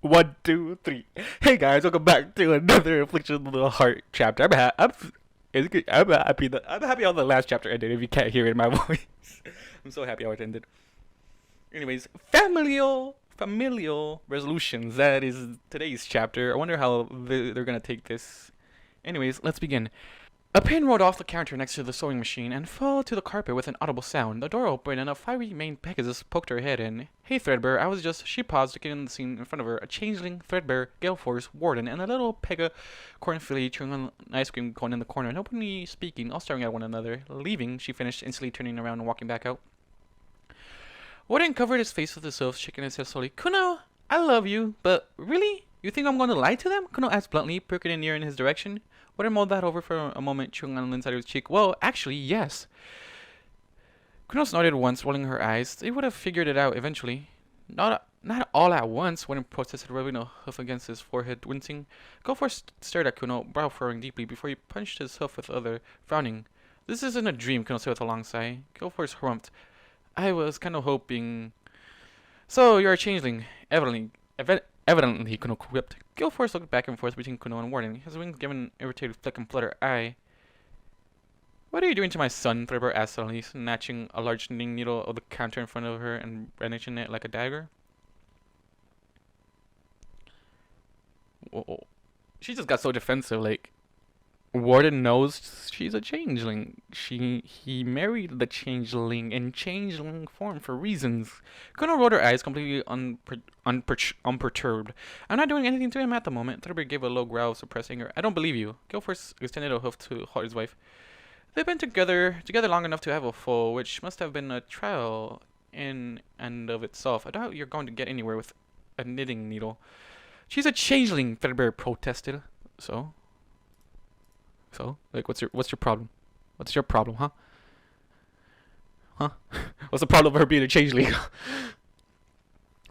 One, two, three. Hey guys, welcome back to another Affliction of the Heart chapter. I'm happy how the last chapter ended. If you can't hear it in my voice, I'm so happy how it ended. Anyways, familial resolutions. That is today's chapter. I wonder how they're gonna take this. Anyways, let's begin. A pin rolled off the counter next to the sewing machine and fell to the carpet with an audible sound. The door opened and a fiery-maned Pegasus poked her head in. Hey, Threadbare, I was just... She paused, looking in the scene in front of her. A changeling, Threadbare, Gale Force, Warden, and a little Corn filly chewing on an ice cream cone in the corner, and openly speaking, all staring at one another. Leaving, she finished, instantly turning around and walking back out. Warden covered his face with his hooves, shaking his head slowly. Kuno, I love you, but really? You think I'm going to lie to them? Kuno asked bluntly, perking an ear in his direction. Warden mulled that over for a moment, chewing on the inside of his cheek. Well, actually, yes. Kuno snorted once, rolling her eyes. They would have figured it out eventually. Not all at once, Warden protested, rubbing a hoof against his forehead, wincing. Goforth stared at Kuno, brow furrowing deeply, before he punched his hoof with the other, frowning. This isn't a dream, Kuno said with a long sigh. Goforth harumphed. I was kind of hoping... So, you're a changeling. Evidently, Kuno quipped. Gilforce looked back and forth between Kuno and Warden, his wings giving an irritated flick and flutter. What are you doing to my son? Threadbare asked suddenly, snatching a large knitting needle of the counter in front of her and brandishing it like a dagger. Whoa. She just got so defensive, like... Warden knows she's a changeling. He married the changeling in changeling form for reasons. Kuno rolled her eyes, completely unperturbed. I'm not doing anything to him at the moment. Thurber gave a low growl, suppressing her. I don't believe you. Gilforth extended a hoof to his wife. They've been together long enough to have a foal, which must have been a trial in and of itself. I doubt you're going to get anywhere with a knitting needle. She's a changeling, Threadbare protested. So, like, what's your problem? What's your problem, huh? Huh? What's the problem of her being a changeling?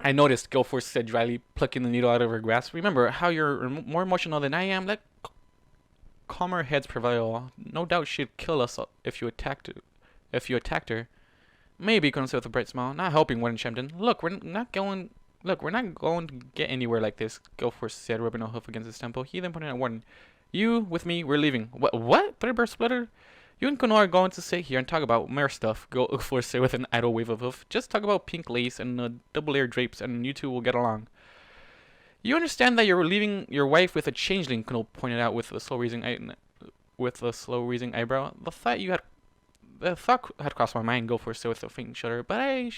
I noticed, Gilforth said dryly, plucking the needle out of her grasp. Remember how you're more emotional than I am? Let calmer heads prevail. No doubt she'd kill us if you attacked her. Maybe, Kuno said with a bright smile, not helping Warden chimed in. Look, we're not going to get anywhere like this, Gilforth said, rubbing a hoof against his temple. He then pointed at Warden. You, with me, we're leaving. What? Threadbare spluttered. You and Kuno are going to sit here and talk about mere stuff, Gilforth said with an idle wave of hoof. Just talk about pink lace and double-layered drapes, and you two will get along. You understand that you're leaving your wife with a changeling, Kuno pointed out with a slow raising eyebrow. The thought had crossed my mind, Gilforth said with a faint shudder, but I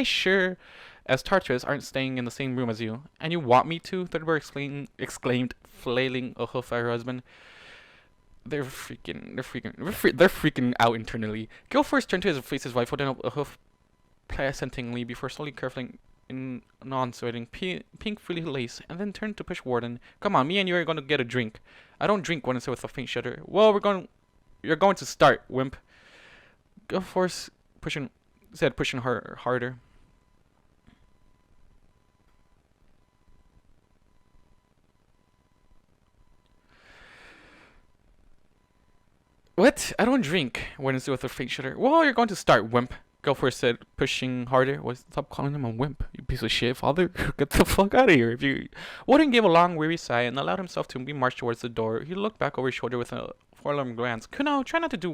sure as Tartarus aren't staying in the same room as you. And you want me to? Threadbare exclaimed, flailing a hoof at her husband. They're freaking out internally. Gilforth turned to face his wife, holding up a hoof pleasantingly before slowly curling in non-sweating pink frilly lace, and then turned to push Warden. Come on, me and you are going to get a drink. I don't drink, Warden said with a faint shudder. Well, you're going to start, wimp. Gilforth pushing her harder. What? I don't drink, Warden said with a faint shudder. Well, you're going to start, wimp. Gilforth said, pushing harder. Stop calling him a wimp, you piece of shit, father. Get the fuck out of here. Warden gave a long, weary sigh and allowed himself to be marched towards the door. He looked back over his shoulder with a forlorn glance. Kuno, try not to do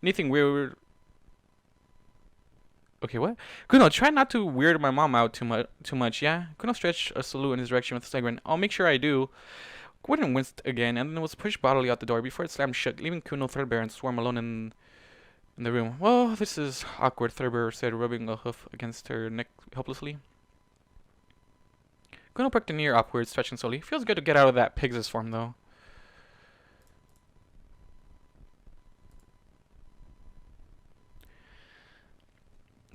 anything weird. Okay, what? Kuno, try not to weird my mom out too much, yeah? Kuno stretched a salute in his direction with a slight grin. I'll make sure I do. Warden winced again and then was pushed bodily out the door before it slammed shut, leaving Kuno, Threadbare, and Swarm alone in the room. Well, this is awkward, Threadbare said, rubbing a hoof against her neck helplessly. Kuno pricked an ear upward, stretching slowly. Feels good to get out of that Pegasus form, though.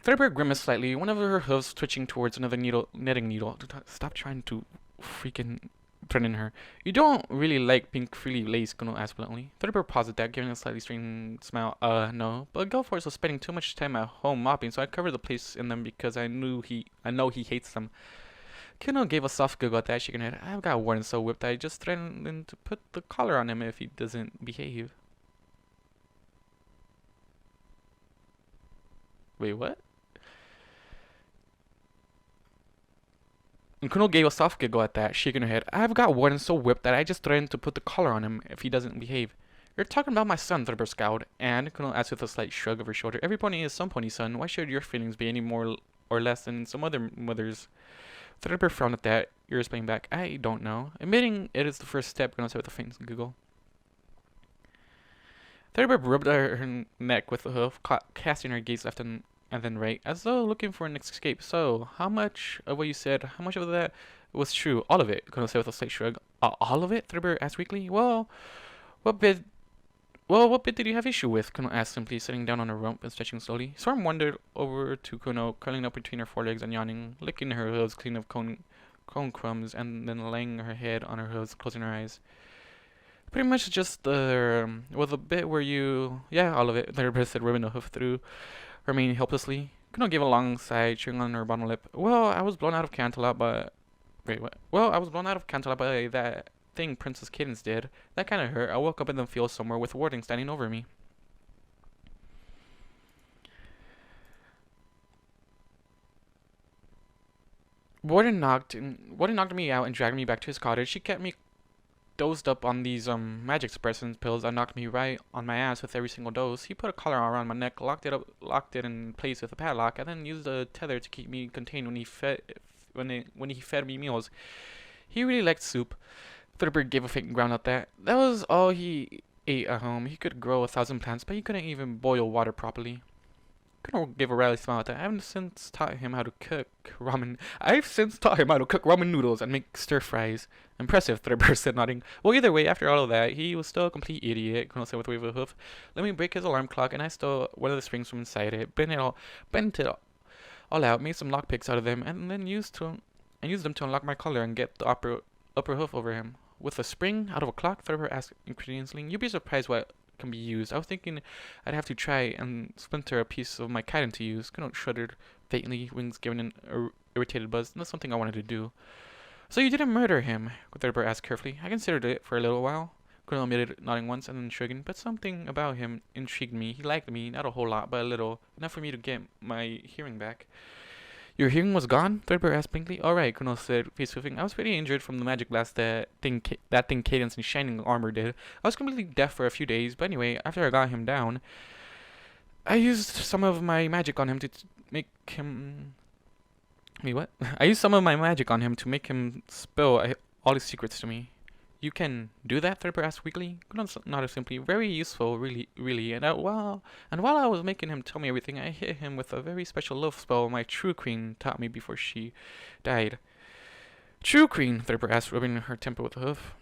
Threadbare grimaced slightly, one of her hooves twitching towards another knitting needle. Stop trying to freaking threaten her. You don't really like pink frilly lace, Kuno asked bluntly. Threadbare paused at that, giving a slightly strained smile. No. But Gilforth was spending too much time at home mopping, so I covered the place in them because I know he hates them. Kuno gave a soft giggle at that, shaking her head. I've got Warden so whipped I just threatened to put the collar on him if he doesn't behave. Wait, what? And Kuno gave a soft giggle at that, shaking her head. I've got Warden so whipped that I just threatened to put the collar on him if he doesn't behave. You're talking about my son, Thurber scowled, and Kuno asked with a slight shrug of her shoulder. Every pony is some pony's son. Why should your feelings be any more or less than some other mother's? Thurber frowned at that, ears playing back. I don't know. Admitting it is the first step, Kuno said with a faint giggle. Thurber rubbed her neck with a hoof, casting her gaze left and then right, as though looking for an escape. So, how much of what you said, how much of that was true? All of it, Kuno said with a slight shrug. All of it? Thurber asked weakly. What bit what bit did you have issue with? Kuno asked simply, sitting down on her rump and stretching slowly. Storm wandered over to Kuno, curling up between her forelegs and yawning, licking her hooves clean of cone crumbs, and then laying her head on her hooves, closing her eyes. Pretty much just the bit where you... Yeah, all of it, Thurber said, rubbing a hoof through her mane helplessly. Kuno gave a long sigh, chewing on her bottom lip. Well, I was blown out of Cantalop by... Wait, what? Well, I was blown out of Cantalop by that thing Princess Cadence did. That kind of hurt. I woke up in the field somewhere with Warden standing over me. Warden knocked me out and dragged me back to his cottage. She kept me dosed up on these magic suppressant pills that knocked me right on my ass with every single dose. He put a collar around my neck, locked it in place with a padlock, and then used a tether to keep me contained when he fed me meals. He really liked soup. Thurber gave a faint groan at that. That was all he ate at home. He could grow 1,000 plants, but he couldn't even boil water properly. Kuno gave a rally smile at that. I've since taught him how to cook ramen noodles and make stir fries. Impressive, Thurber said, nodding. Well, either way, after all of that, he was still a complete idiot, Kuno said with a wave of a hoof. Let me break his alarm clock, and I stole one of the springs from inside it, bent it all out, made some lockpicks out of them, and then used them to unlock my collar and get the upper hoof over him. With a spring out of a clock, Thurber asked incredulously. You'd be surprised what can be used. I was thinking I'd have to try and splinter a piece of my kite into use. Kuno shuddered faintly, wings giving an irritated buzz. That's something I wanted to do. So you didn't murder him? Thurber asked carefully. I considered it for a little while. Kuno admitted, nodding once and then shrugging. But something about him intrigued me. He liked me, not a whole lot, but a little. Enough for me to get my hearing back. Your hearing was gone? Thurber asked blankly. Alright, Kuno said, face swiffing. I was pretty injured from the magic blast that thing Cadence in shining armor did. I was completely deaf for a few days, but anyway, after I got him down, I used some of my magic on him to make him... Wait, what? I used some of my magic on him to make him spill all his secrets to me. You can do that? Thurber asked weakly. Kuno nodded simply. Very useful, really. And while I was making him tell me everything, I hit him with a very special love spell my true queen taught me before she died. True queen? Thurber asked, rubbing her temple with a hoof.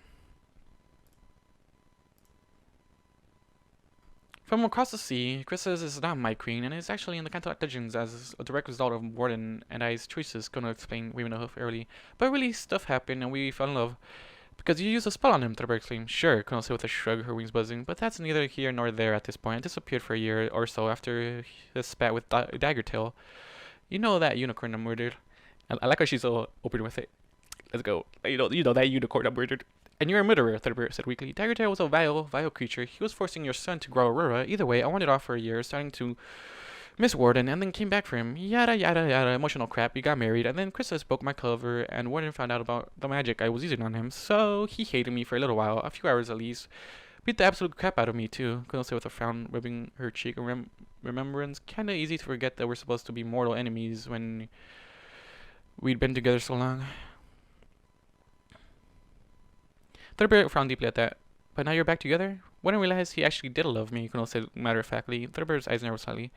From across the sea, Chrysalis is not my queen, and is actually in the Cantalot Dungeons as a direct result of Warden and I's choices, Kuno explained, waving a hoof early. But really, stuff happened, and we fell in love. Because you used a spell on him, Thurber exclaimed. Sure, Kuno said with a shrug, her wings buzzing, but that's neither here nor there at this point. It disappeared for a year or so after his spat with Daggertail. You know that unicorn I murdered. I like how she's so open with it. Let's go. You know that unicorn I murdered. And you're a murderer, Thurber said weakly. Daggertail was a vile creature. He was forcing your son to grow Aurora. Either way, I wanted off for a year, starting to miss Warden, and then came back for him. Yada yada yada, emotional crap. We got married, and then Chrysalis broke my cover, and Warden found out about the magic I was using on him, so he hated me for a little while, a few hours at least. Beat the absolute crap out of me, too, Kuno said with a frown, rubbing her cheek. Remembrance, kinda easy to forget that we're supposed to be mortal enemies when we'd been together so long. Thurber frowned deeply at that. But now you're back together? Warden realized he actually did love me, Kuno said matter-of-factly. Thurber's eyes narrowed slightly.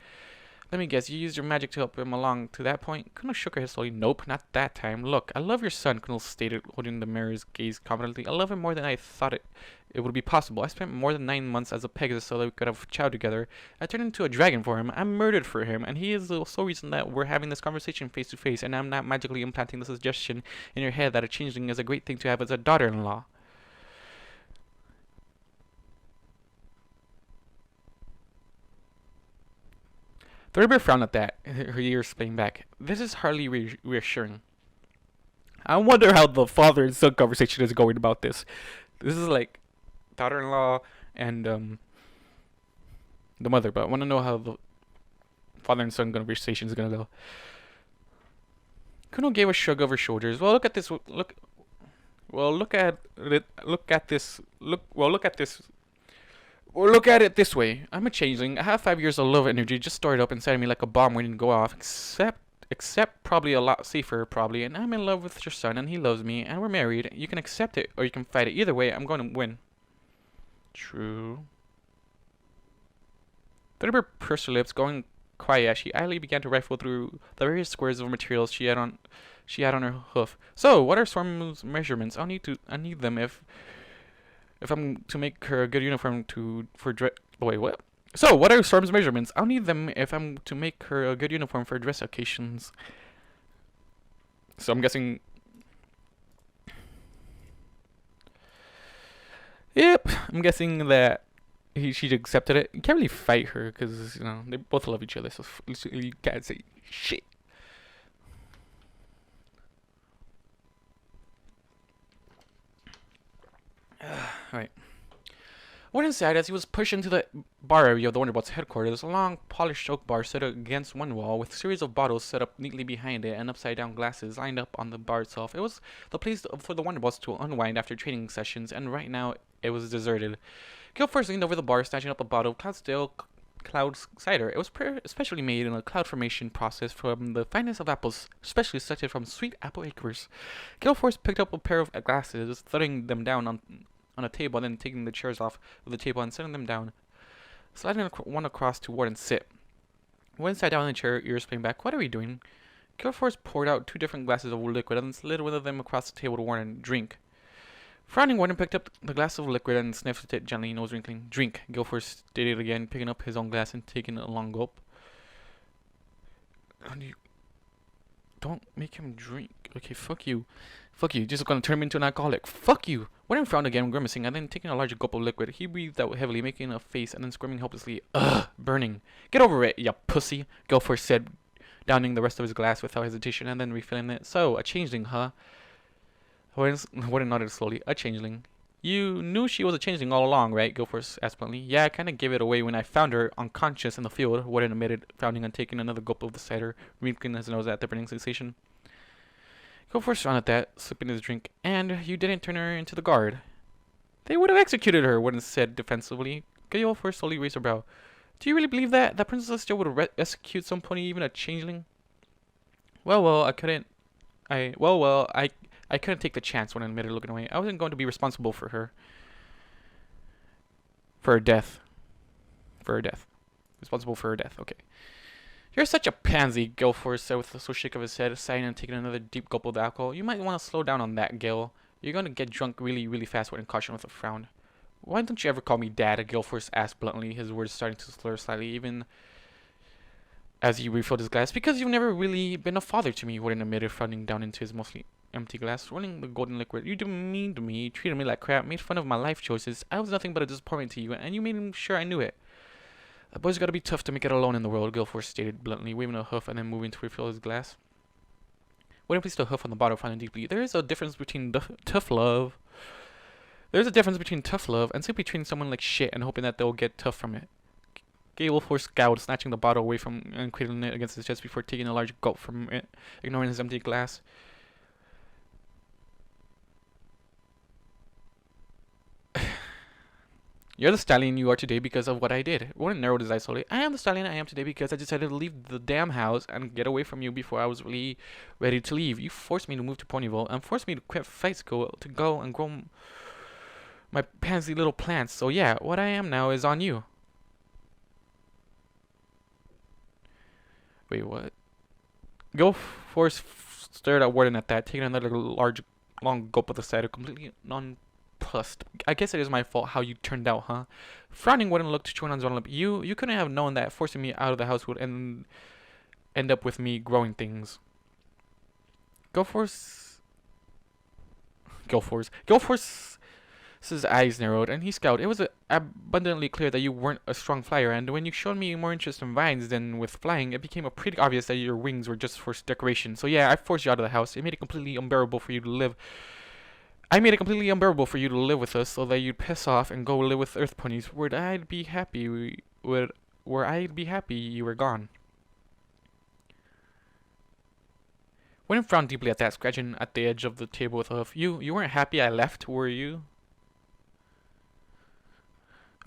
Let me guess, you used your magic to help him along to that point? Kuno shook her head slowly. Nope, not that time. Look, I love your son, Kuno stated, holding the mirror's gaze confidently. I love him more than I thought it would be possible. I spent more than 9 months as a Pegasus so that we could have a child together. I turned into a dragon for him. I murdered for him, and he is the sole reason that we're having this conversation face to face, and I'm not magically implanting the suggestion in your head that a changeling is a great thing to have as a daughter-in-law. Thurber frowned at that, her ears playing back. This is hardly reassuring. I wonder how the father and son conversation is going about this. This is like daughter-in-law and the mother, but I want to know how the father and son conversation is going to go. Kuno gave a shrug of her shoulders. Well, look at this. Look at it. Look at this. Look at it this way. I'm a changeling. I have 5 years of love energy just stored up inside of me like a bomb waiting to go off. Except probably a lot safer, probably. And I'm in love with your son, and he loves me, and we're married. You can accept it, or you can fight it. Either way, I'm going to win. True. Thunderbird pursed her lips, going quiet as she idly began to rifle through the various squares of materials she had on her hoof. So, what are Storm's measurements? I need them if I'm to make her a good uniform for dress. Wait, what? So, what are Storm's measurements? I'll need them if I'm to make her a good uniform for dress occasions. So I'm guessing. Yep, I'm guessing that she accepted it. You can't really fight her because, you know, they both love each other, so you can't say shit. Alright. Went inside as he was pushed into the bar area of the Wonderbot's headquarters. A long, polished oak bar stood against one wall, with a series of bottles set up neatly behind it and upside-down glasses lined up on the bar itself. It was the place for the Wonderbots to unwind after training sessions, and right now it was deserted. Gil first leaned over the bar, snatching up a bottle of Cloud cider. It was especially made in a cloud formation process from the finest of apples, specially selected from sweet apple acres. Gil first picked up a pair of glasses, throwing them down on a table, then taking the chairs off of the table and setting them down, sliding one across to Warden sit. Warden sat down in the chair, ears playing back. What are we doing? Gilforce poured out 2 different glasses of liquid and slid one of them across the table to Warden. Drink. Frowning, Warden picked up the glass of liquid and sniffed it gently, nose wrinkling. Drink, Gilforce stated again, picking up his own glass and taking a long gulp. Don't make him drink. Okay, fuck you. Fuck you, just gonna turn him into an alcoholic. Fuck you! Warden frowned again, grimacing, and then taking a larger gulp of liquid, he breathed out heavily, making a face and then squirming helplessly. Ugh, burning. Get over it, ya pussy, Gilforce said, downing the rest of his glass without hesitation and then refilling it. So, a changeling, huh? Warden nodded slowly. A changeling. You knew she was a changeling all along, right? Gilforce asked bluntly. Yeah, I kinda gave it away when I found her unconscious in the field, Warden admitted, frowning and taking another gulp of the cider, wrinkling his nose at the burning sensation. Gilforce frowned at that, sipping his drink. And you didn't turn her into the guard. They would have executed her, Warden said defensively. Gilforce slowly raised her brow. Do you really believe that? That Princess still would execute some pony, even a changeling? I couldn't take the chance, Warden admitted, looking away. I wasn't going to be responsible for her. For her death. Responsible for her death, okay. You're such a pansy, Gilforce said with a slow shake of his head, sighing and taking another deep gulp of the alcohol. You might want to slow down on that, Gil. You're going to get drunk really, really fast, Warden cautioned with a frown. Why don't you ever call me Dad? Gilforce asked bluntly, his words starting to slur slightly, even as he refilled his glass. Because you've never really been a father to me, Warden admitted, frowning down into his mostly empty glass, rolling the golden liquid. You didn't mean to me, treated me like crap, made fun of my life choices. I was nothing but a disappointment to you, and you made sure I knew it. A boy's gotta be tough to make it alone in the world, Gilforce stated bluntly, waving a hoof and then moving to refill his glass. Warden placed a hoof on the bottle, frowning deeply. There is a difference between tough love. There's a difference between tough love and simply treating someone like shit and hoping that they'll get tough from it. Gilforce scowled, snatching the bottle away from and cradling it against his chest before taking a large gulp from it, ignoring his empty glass. You're the stallion you are today because of what I did. Warden narrowed his eyes slowly. I am the stallion I am today because I decided to leave the damn house and get away from you before I was really ready to leave. You forced me to move to Ponyville and forced me to quit fight school to go and grow my pansy little plants. So yeah, what I am now is on you. Wait, what? Gilforce stared at Warden at that, taking another long gulp of the cider, completely nonplussed. I guess it is my fault how you turned out, huh? Frowning, Warden looked to Chonan's own lip. You couldn't have known that forcing me out of the house would end up with me growing things. Gilforce's eyes narrowed, and he scowled. It was abundantly clear that you weren't a strong flyer, and when you showed me more interest in vines than with flying, it became pretty obvious that your wings were just for decoration. So yeah, I forced you out of the house. It made it completely unbearable for you to live. I made it completely unbearable for you to live with us, so that you'd piss off and go live with Earth ponies. Where I'd be happy you were gone. Warden frowned deeply at that, scratching at the edge of the table with a hoof. You weren't happy I left, were you?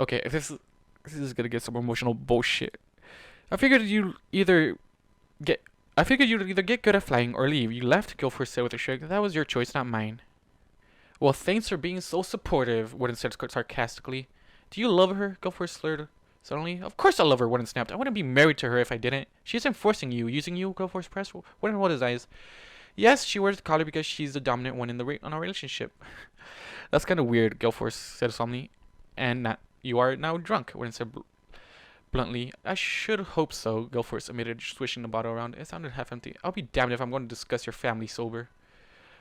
Okay, if this is gonna get some emotional bullshit. I figured you'd either get good at flying or leave. You left, Guilford said with a shrug. That was your choice, not mine. Well, thanks for being so supportive, Warden said sarcastically. Do you love her? Guilford slurred suddenly. Of course I love her, Warden snapped. I wouldn't be married to her if I didn't. She isn't forcing you, using you, Guilford pressed. Warden rolled his eyes. Yes, she wears the collar because she's the dominant one in our relationship. That's kind of weird, Guilford said solemnly. And you are now drunk, Warden said bluntly. I should hope so, Guilford admitted, swishing the bottle around. It sounded half empty. I'll be damned if I'm going to discuss your family sober.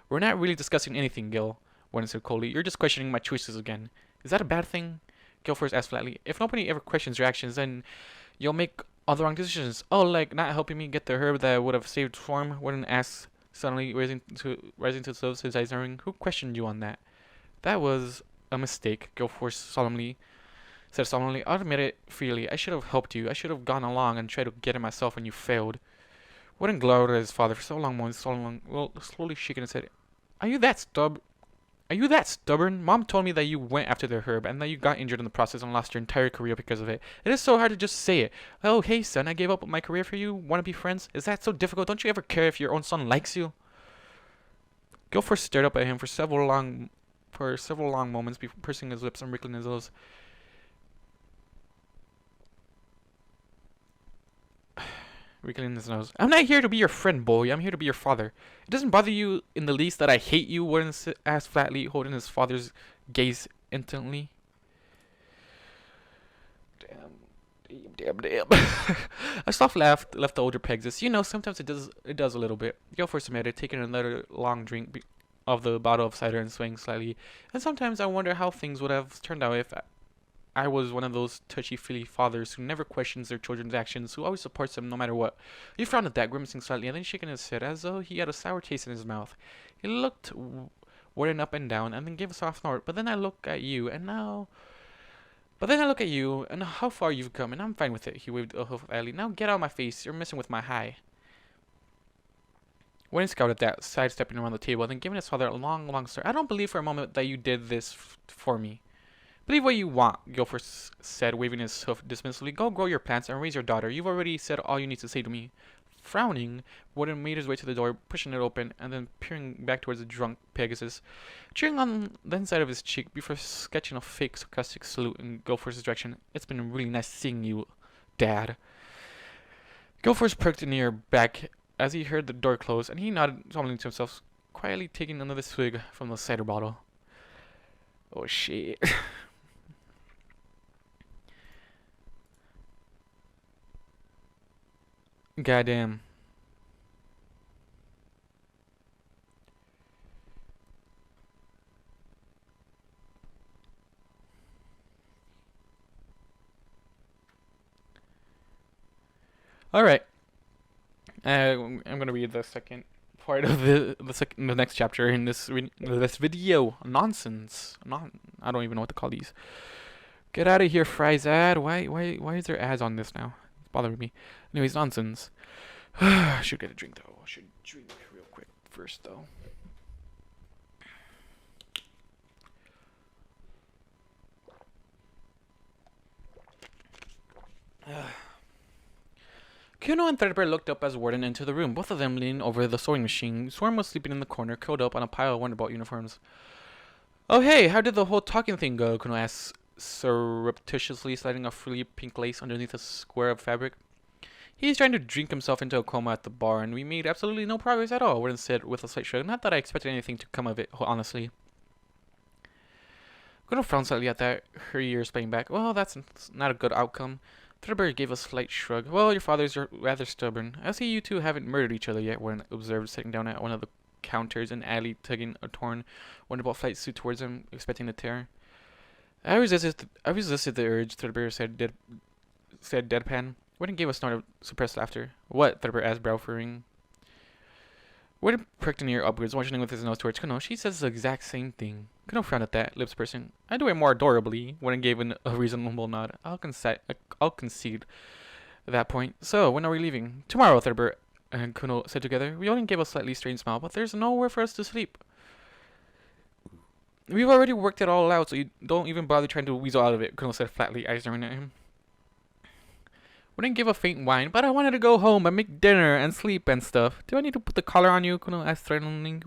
We're not really discussing anything, Gil, Warden said coldly. You're just questioning my choices again. Is that a bad thing? Guilford asked flatly. If nobody ever questions your actions, then you'll make all the wrong decisions. Oh, like not helping me get the herb that would have saved Swarm? Warden asked, suddenly rising to the surface, his eyes narrowing. Who questioned you on that? That was a mistake, Guilford said solemnly. I'll admit it freely. I should have helped you. I should have gone along and tried to get it myself when you failed. Warden glowered at his father for so long, slowly shaking his head. Are you that stubborn? Mom told me that you went after the herb and that you got injured in the process and lost your entire career because of it. It is so hard to just say it. Oh, hey son, I gave up my career for you. Want to be friends? Is that so difficult? Don't you ever care if your own son likes you? Guilford stared up at him for several long moments, before pursing his lips and wrinkling his nose. I'm not here to be your friend, boy. I'm here to be your father. It doesn't bother you in the least that I hate you, Warden asked flatly, holding his father's gaze intently. Damn. A soft laugh left the older Pegasus. You know, sometimes it does a little bit. Guilford submitted, taking another long drink of the bottle of cider and swaying slightly. And sometimes I wonder how things would have turned out if I was one of those touchy-feely fathers who never questions their children's actions, who always supports them no matter what. He frowned at that, grimacing slightly, and then shaking his head as though he had a sour taste in his mouth. He looked Warden up and down, and then gave a soft snort. But then I look at you, and how far you've come, and I'm fine with it. He waved a hoof at Ellie. Now get out of my face. You're messing with my high. Warden scowled at that, sidestepping around the table, and then giving his father a long stare. I don't believe for a moment that you did this for me. Believe what you want, Guilford said, waving his hoof dismissively. Go grow your plants and raise your daughter. You've already said all you need to say to me. Frowning, Warden made his way to the door, pushing it open, and then peering back towards the drunk Pegasus, cheering on the inside of his cheek before sketching a fake sarcastic salute in Guilford's direction. It's been really nice seeing you, Dad. Guilford perked an ear back as he heard the door close, and he nodded solemnly to himself, quietly taking another swig from the cider bottle. Oh shit. Goddamn. All right. I'm gonna read the second part of the next chapter in this video. Nonsense. I don't even know what to call these. Get out of here, Fry's ad. Why is there ads on this now? It's bothering me. Anyways, nonsense. I should get a drink though. I should drink real quick first though. Kuno and Threadbare looked up as Warden entered the room, both of them leaning over the sewing machine. Swarm was sleeping in the corner, curled up on a pile of Wonderbolt uniforms. Oh hey, how did the whole talking thing go? Kuno asked, surreptitiously sliding a frilly pink lace underneath a square of fabric. He's trying to drink himself into a coma at the bar, and we made absolutely no progress at all, Warden said with a slight shrug. Not that I expected anything to come of it, honestly. Kuno frowned slightly at that, her ears playing back. Well, that's not a good outcome. Threadbare gave a slight shrug. Well, your fathers are rather stubborn. I see you two haven't murdered each other yet, Warden observed, sitting down at one of the counters and alley, tugging a torn Wonderbolt flight suit towards him, expecting to tear. I resisted the urge, Threadbare said deadpan. Warden gave a snort of suppressed laughter. What? Threadbare asked, brow furrowing. Warden pricked an ear upwards, motioning with his nose towards Kuno. She says the exact same thing. Kuno frowned at that, lips pursing. I do it more adorably. Warden gave a reasonable nod. I'll concede at that point. So, when are we leaving? Tomorrow, Threadbare and Kuno said together. Warden gave a slightly strange smile, but there's nowhere for us to sleep. We've already worked it all out, so you don't even bother trying to weasel out of it, Kuno said flatly, eyes staring at him. Warden gave a faint whine, but I wanted to go home and make dinner and sleep and stuff. Do I need to put the collar on you? Kuno asked threateningly.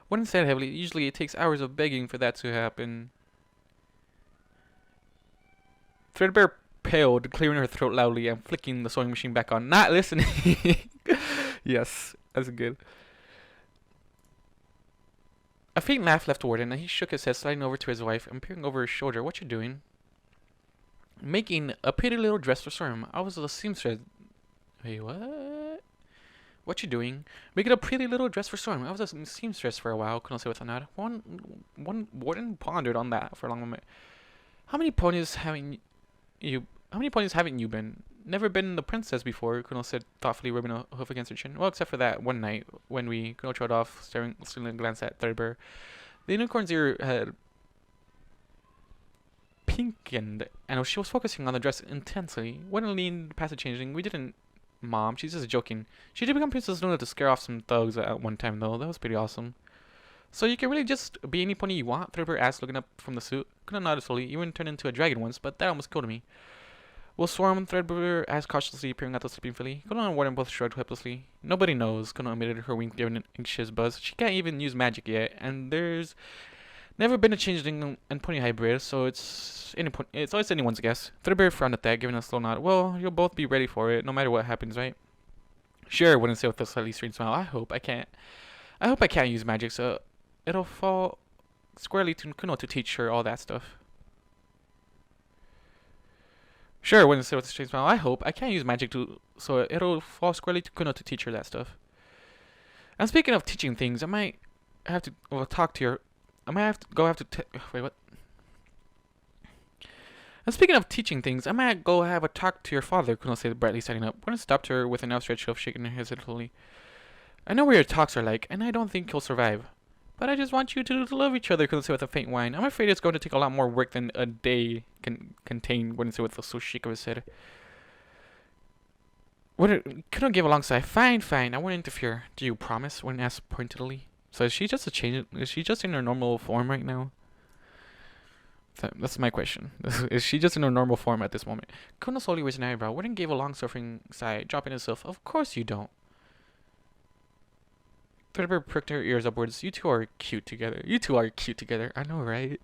Warden said heavily. Usually it takes hours of begging for that to happen. Threadbare paled, clearing her throat loudly and flicking the sewing machine back on. Not listening. Yes, that's good. A faint laugh left Warden, and he shook his head, sliding over to his wife and peering over his shoulder. What you doing? Making a pretty little dress for Storm. I was a seamstress. Wait, what? What you doing? Making a pretty little dress for Storm. I was a seamstress for a while, Kuno said with a nod. Warden pondered on that for a long moment. How many ponies haven't you been? Never been the princess before, Kuno said thoughtfully, rubbing a hoof against her chin. Well, except for that one night when Kuno trod off, stealing a glance at Threadbare. The unicorn's ear had pinkened, and she was focusing on the dress intensely. When leaned past the changeling, we didn't. Mom, she's just joking. She did become Princess Luna to scare off some thugs at one time, though. That was pretty awesome. So you can really just be any pony you want? Threadbare asked, looking up from the suit. Kuno nodded slowly. You even turned into a dragon once, but that almost killed me. Will Swarm? Threadbare asked cautiously, peering at the sleeping filly. Kuno and Warden both shrugged helplessly. Nobody knows, Kuno emitted, her wink giving an anxious buzz. She can't even use magic yet, and there's never been a changeling and pony hybrid, so it's anyone's guess. Threadbare frowned at that, giving a slow nod. Well, you'll both be ready for it, no matter what happens, right? Sure, Warden said with a slightly strange smile. I hope I can't use magic, so it'll fall squarely to Kuno to teach her all that stuff. Sure, Warden said with a strange smile. I hope I can't use magic so it'll fall squarely to Kuno to teach her that stuff. And speaking of teaching things, I might have to talk to your. Wait, what? And speaking of teaching things, I might go have a talk to your father, Kuno said brightly, standing up. Warden stopped her with an outstretched hoof, shaking her hesitantly. I know what your talks are like, and I don't think he'll survive. But I just want you to love each other, Kuno said with a faint whine. I'm afraid it's going to take a lot more work than a day can contain, Warden said with a shake of his head. Kuno gave a long sigh. Fine, I won't interfere. Do you promise? Warden asked pointedly. So is she just is she just in her normal form right now? That's my question. Is she just in her normal form at this moment? Kuno slowly raised an eyebrow. Warden gave a long suffering sigh, dropping himself. Of course you don't. Threadbare pricked her ears upwards. You two are cute together. I know, right?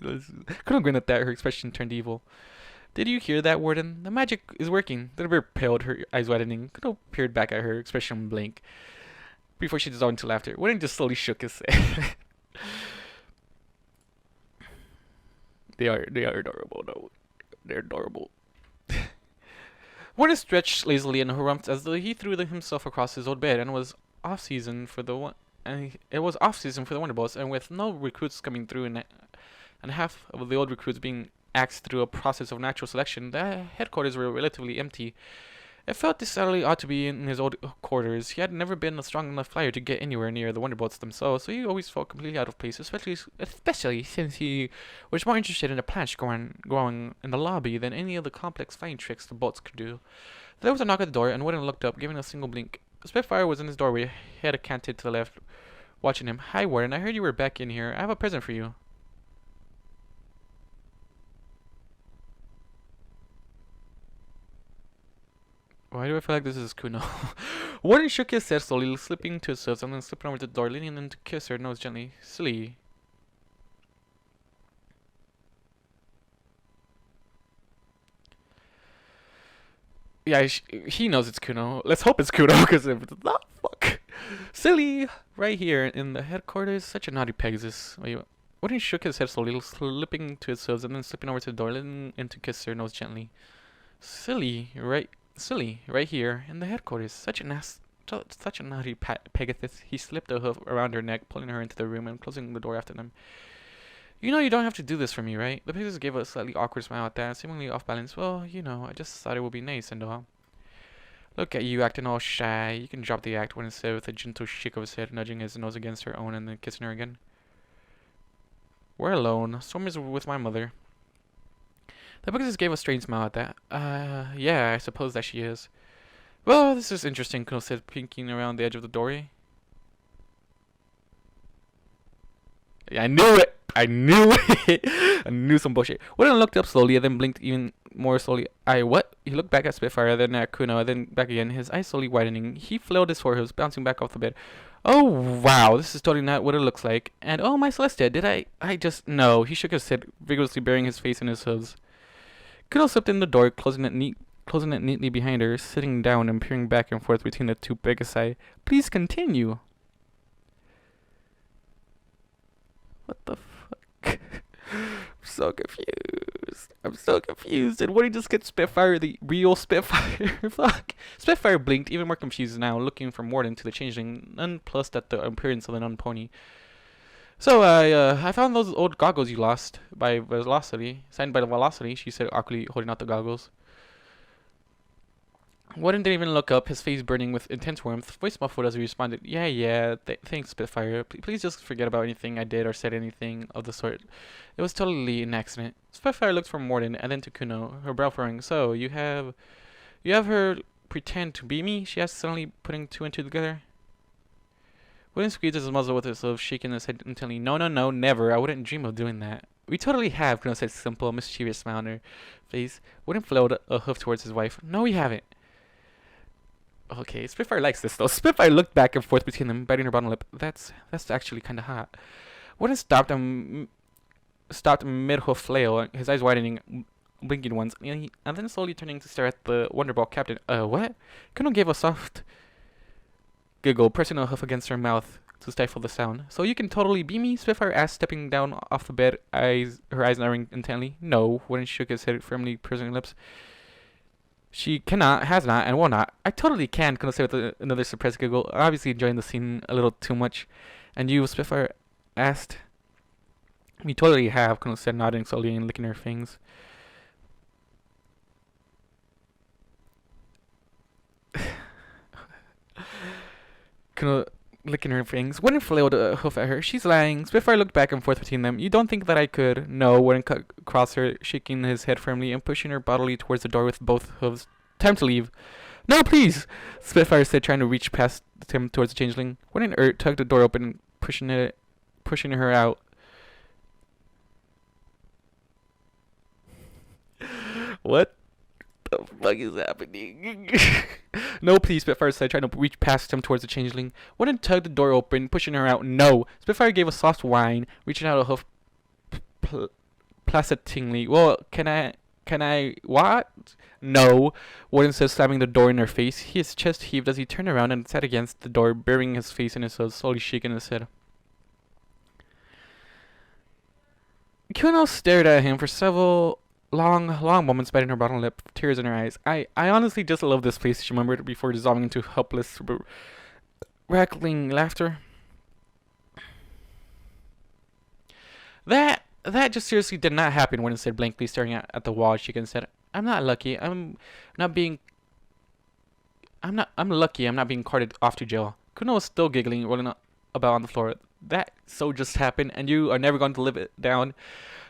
Kuno grinned at that. Her expression turned evil. Did you hear that, Warden? The magic is working. Threadbare paled, her eyes widening. Kuno peered back at her, expression blank, before she dissolved into laughter. Warden just slowly shook his head. They are adorable, though. They're adorable. Warden stretched lazily and harumphed as though he threw himself across his old bed, and was off season for the Wonderbolts, and with no recruits coming through and half of the old recruits being axed through a process of natural selection, the headquarters were relatively empty. It felt decidedly odd to be in his old quarters. He had never been a strong enough flyer to get anywhere near the Wonderbolts themselves, so he always felt completely out of place, especially since he was more interested in the plants growing in the lobby than any of the complex flying tricks the bolts could do. There was a knock at the door, and Warden looked up, giving a single blink. Spitfire was in his doorway, head canted to the left, watching him. Hi, Warden. I heard you were back in here. I have a present for you. Why do I feel like this is Kuno? Warden shook his head slowly, slipping to his hips, and then slipping over to the door, leaning in to kiss her nose gently. Silly. Yeah, he knows it's Kuno. Let's hope it's Kuno, because if it's not, fuck. Silly. Right here in the headquarters. Such a naughty Pegasus. Warden shook his head slowly, slipping to his hips, and then slipping over to the door, leaning in to kiss her nose gently. Silly, right here in the headquarters. Such a naughty Pegasus. He slipped a hoof around her neck, pulling her into the room and closing the door after them. You know you don't have to do this for me, right? The Pegasus gave a slightly awkward smile at that, seemingly off balance. Well, you know, I just thought it would be nice and all. Look at you acting all shy. You can drop the act, Warden said with a gentle shake of his head, nudging his nose against her own and then kissing her again. We're alone. Storm is with my mother. The Pegasus gave a strange smile at that. Yeah, I suppose that she is. Well, this is interesting, Kuno said, peeking around the edge of the doorway. I knew it! I knew it! I knew some bullshit. Warden looked up slowly and then blinked even more slowly. What? He looked back at Spitfire, then at Kuno, then back again, his eyes slowly widening. He flailed his forehead, bouncing back off the bed. Oh, wow, this is totally not what it looks like. And oh, my Celestia, did I just... No, he shook his head, vigorously burying his face in his hooves. Kuno slipped in the door, closing it neatly behind her, sitting down and peering back and forth between the two Pegasi. Please continue. What the fuck? I'm so confused. I'm so confused. Did Warden just get Spitfire, the real Spitfire? Fuck. Spitfire blinked, even more confused now, looking from Warden to the changeling, nonplussed at the appearance of the nun-pony. So, I found those old goggles you lost by Velocity. Signed by the Velocity, she said, awkwardly holding out the goggles. Warden didn't even look up, his face burning with intense warmth, voice muffled as he responded, Yeah, thanks, Spitfire. Please just forget about anything I did or said anything of the sort. It was totally an accident. Spitfire looked from Warden and then to Kuno, her brow furrowing. So, you have her pretend to be me? She asked, suddenly putting two and two together. Warden squeezed his muzzle with his love, shaking his head intently. No, never. I wouldn't dream of doing that. We totally have, Kuno said, simple, mischievous smile on her face. Warden flailed a hoof towards his wife. No, we haven't. Okay, Spitfire likes this though. Spitfire looked back and forth between them, biting her bottom lip. That's actually kind of hot. Warden stopped mid-hoof flail, his eyes widening, blinking once, and then slowly turning to stare at the Wonderball captain. What? Kuno gave a soft giggle, pressing a hoof against her mouth to stifle the sound. So you can totally be me? Spitfire asked, stepping down off the bed, her eyes narrowing intently. No, Warden shook his head, firmly pursing her lips. She cannot, has not, and will not. I totally can, Kuno said with another suppressed giggle, obviously enjoying the scene a little too much. And you, Spitfire asked. We totally have, Kuno said, nodding slowly and licking her fangs. Kuno licking her fangs. Warden flailed a hoof at her. She's lying. Spitfire looked back and forth between them. You don't think that I could? No, Warden cut across her, shaking his head firmly and pushing her bodily towards the door with both hooves. Time to leave. No, please! Spitfire said, trying to reach past him towards the changeling. Warden tugged the door open, pushing her out. What the fuck is happening? No, please, Spitfire said, trying to reach past him towards the changeling. Warden tugged the door open, pushing her out. No! Spitfire gave a soft whine, reaching out a hoof placidly. Well, can I, what? No, Warden said, slamming the door in her face. His chest heaved as he turned around and sat against the door, burying his face in his hooves, slowly shaking his head. Kuno stared at him for several long moments, biting her bottom lip, tears in her eyes. I honestly just love this place, she murmured before dissolving into helpless, rattling laughter. That just seriously did not happen, Warden said, blankly staring at the wall. She said, I'm not lucky. I'm lucky I'm not being carted off to jail. Kuno was still giggling, rolling about on the floor. That so just happened, and you are never going to live it down.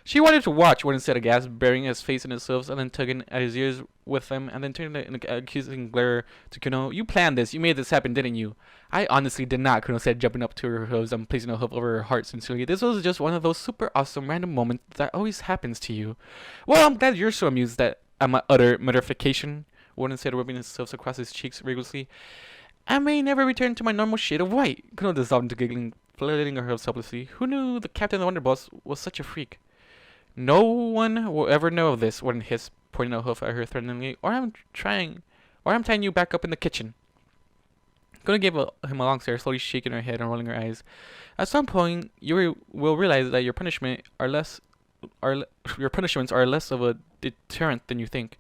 She wanted to watch, Warden said aghast, burying his face in his hooves and then tugging at his ears with them, and then turning an accusing glare to Kuno. You planned this. You made this happen, didn't you? I honestly did not, Kuno said, jumping up to her hooves and placing a hoof over her heart sincerely. This was just one of those super awesome random moments that always happens to you. Well, I'm glad you're so amused that at my utter mortification, Warden said, rubbing his hooves across his cheeks rigorously. I may never return to my normal shade of white. Kuno dissolved into giggling, flirting her hooves helplessly. Who knew the captain of the Wonderballs was such a freak? No one will ever know of this, Warden hissed, pointing a hoof at her threateningly, or I'm tying you back up in the kitchen. Kuno gave him a long stare, slowly shaking her head and rolling her eyes. At some point, you will realize that your punishments are less of a deterrent than you think.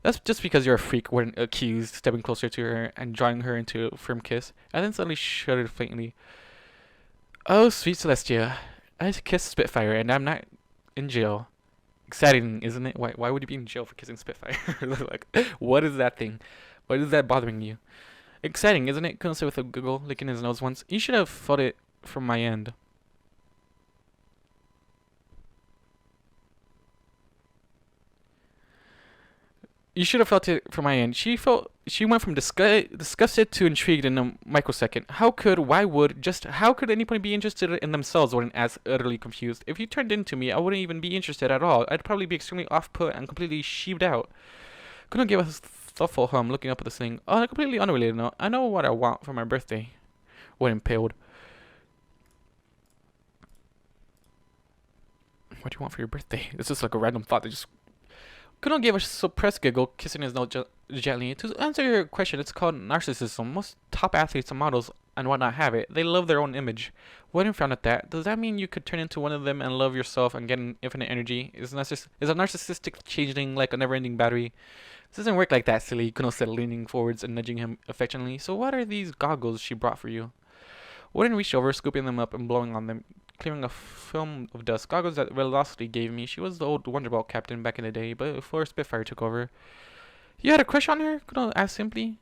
That's just because you're a freak, Warden accused, stepping closer to her and drawing her into a firm kiss, and then suddenly shuddered faintly. Oh, sweet Celestia, I kissed Spitfire, and I'm not in jail. Exciting, isn't it? Why would you be in jail for kissing Spitfire? Like, what is that thing? Why is that bothering you? Exciting, isn't it? Kuno said with a giggle, licking his nose once. You should have felt it from my end. You should have felt it from my end. She felt She went from disgusted to intrigued in a microsecond. How could anybody be interested in themselves? Warden asked, utterly confused. If you turned into me, I wouldn't even be interested at all. I'd probably be extremely off-put and completely sheeved out. Kuno gave a thoughtful hum, looking up at the ceiling. On a completely unrelated note, I know what I want for my birthday. Warden paled. What do you want for your birthday? This is like a random thought that just... Kuno gave a suppressed giggle, kissing his nose gently. To answer your question, it's called narcissism. Most top athletes and models and whatnot have it. They love their own image. Warden frowned at that. Does that mean you could turn into one of them and love yourself and get an infinite energy? Is a narcissistic changeling like a never-ending battery? This doesn't work like that, silly, Kuno said, leaning forwards and nudging him affectionately. So what are these goggles she brought for you? Warden reached over, scooping them up and blowing on them, clearing a film of dust. Goggles that Velocity gave me. She was the old Wonderbolt captain back in the day, but before Spitfire took over. You had a crush on her? Kuno asked simply.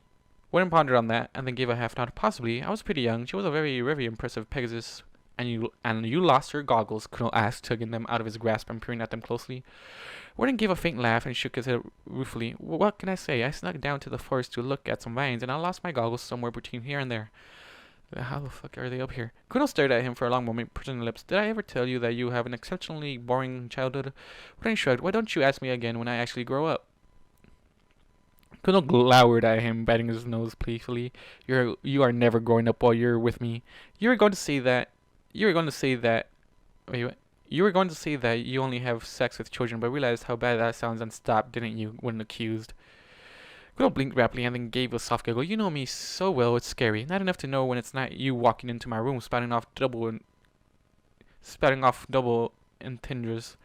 Warden pondered on that, and then gave a half nod. Possibly. I was pretty young. She was a very, very impressive Pegasus. And you lost her goggles? Kuno asked, tugging them out of his grasp and peering at them closely. Warden gave a faint laugh and shook his head ruefully. What can I say? I snuck down to the forest to look at some vines, and I lost my goggles somewhere between here and there. How the fuck are they up here? Kuno stared at him for a long moment, pursing lips. Did I ever tell you that you have an exceptionally boring childhood? Warden shrugged. Why don't you ask me again when I actually grow up? Kuno glowered at him, biting his nose playfully. You are never growing up while you're with me. You were going to say that. You were going to say that. Wait, what? You were going to say that you only have sex with children, but realized how bad that sounds and stopped, didn't you? When accused. Kuno blinked rapidly and then gave a soft giggle. You know me so well, it's scary. Not enough to know when it's not you walking into my room, spouting off double entendres.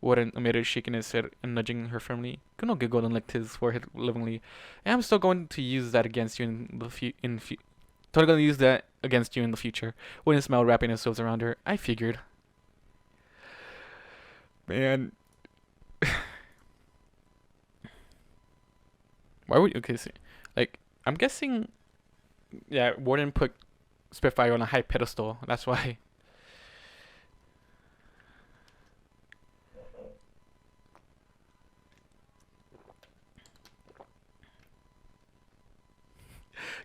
Warden admitted, shaking his head and nudging her firmly. Kuno giggled and licked his forehead lovingly. I'm still going to use that against you in the future. Warden smiled, wrapping his arms around her. I figured. Man. Why would you? Okay, see, like, I'm guessing, yeah, Warden put Spitfire on a high pedestal. That's why.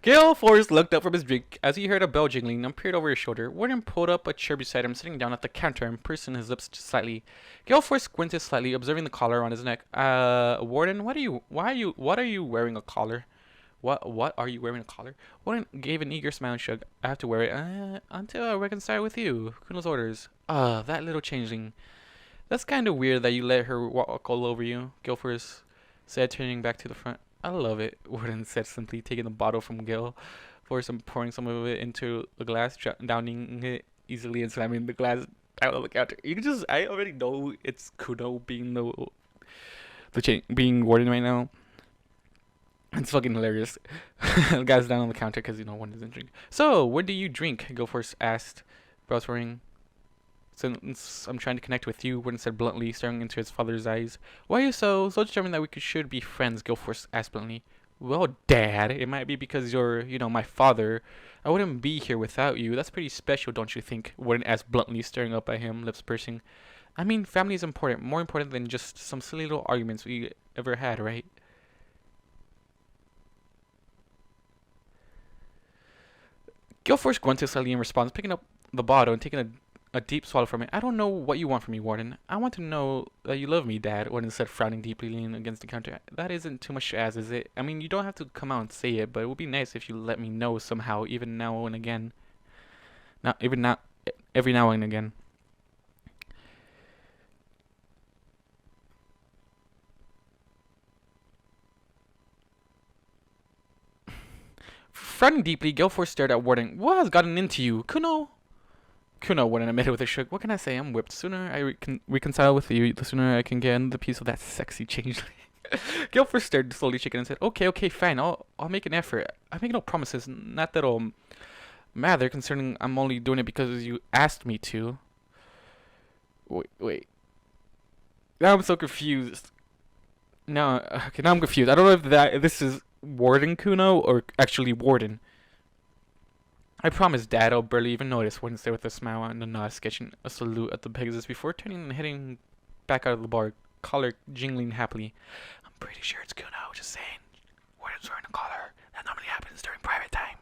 Gale Forrest looked up from his drink as he heard a bell jingling and peered over his shoulder. Warden pulled up a chair beside him, sitting down at the counter and pursing his lips slightly. Gale Forrest squinted slightly, observing the collar on his neck. Warden, what are you wearing a collar? What are you wearing a collar? Warden gave an eager smile and shrugged. I have to wear it, until I reconcile with you. Kuno's orders. That little changeling. That's kind of weird that you let her walk all over you, Gale Forrest said, turning back to the front. I love it, Warden said simply, taking the bottle from Gale Forrest and pouring some of it into the glass, downing it easily and slamming the glass out of the counter. I already know it's Kuno being being Warden right now. It's fucking hilarious. The guy's down on the counter because, one doesn't drink. So, what do you drink? Gale Forrest asked, brows furrowing. Since I'm trying to connect with you, Warden said bluntly, staring into his father's eyes. Why are you so determined that we should be friends? Gale Forrest asked bluntly. Well, Dad, it might be because you're, my father. I wouldn't be here without you. That's pretty special, don't you think? Warden asked bluntly, staring up at him, lips pursing. I mean, family is important, more important than just some silly little arguments we ever had, right? Gale Forrest grunted slightly in response, picking up the bottle and taking a deep swallow from it. I don't know what you want from me, Warden. I want to know that you love me, Dad, Warden said, frowning deeply, leaning against the counter. That isn't too much to ask, is it? I mean, you don't have to come out and say it, but it would be nice if you let me know somehow, even now and again. Every now and again. Frowning deeply, Gale Forrest stared at Warden. What has gotten into you? Kuno, Warden admitted with a shrug. What can I say? I'm whipped. Sooner I can reconcile with you, the sooner I can get in the piece of that sexy changeling. Gale Forrest stared, slowly shaking, and said, Okay, fine. I'll make an effort. I make no promises. Not that it'll matter, concerning I'm only doing it because you asked me to. Wait. Now I'm so confused. Now I'm confused. I don't know if this is Warden Kuno or actually Warden. I promise, Dad, I'll barely even notice, Warden said with a smile and a nod, sketching a salute at the Pegasus before turning and heading back out of the bar, collar jingling happily. I'm pretty sure it's Kuno, just saying, Warden turns her into color. That normally happens during private time.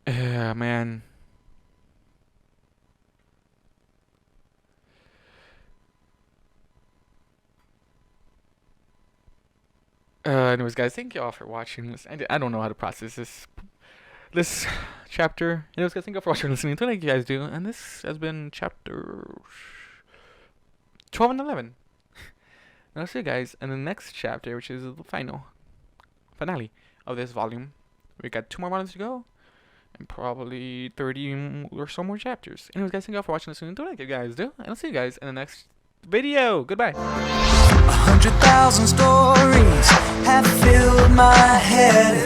Yeah, man. Anyways, guys, thank you all for watching this. I don't know how to process this chapter. Anyways, guys, thank you all for watching and listening to it like you guys do. And this has been chapter 12 and 11. And I'll see you guys in the next chapter, which is the finale of this volume. We got 2 more volumes to go, and probably 30 or so more chapters. Anyways, guys, thank you all for watching and listening to it like you guys do. And I'll see you guys in the next video. Goodbye. 100,000 stories have filled my head.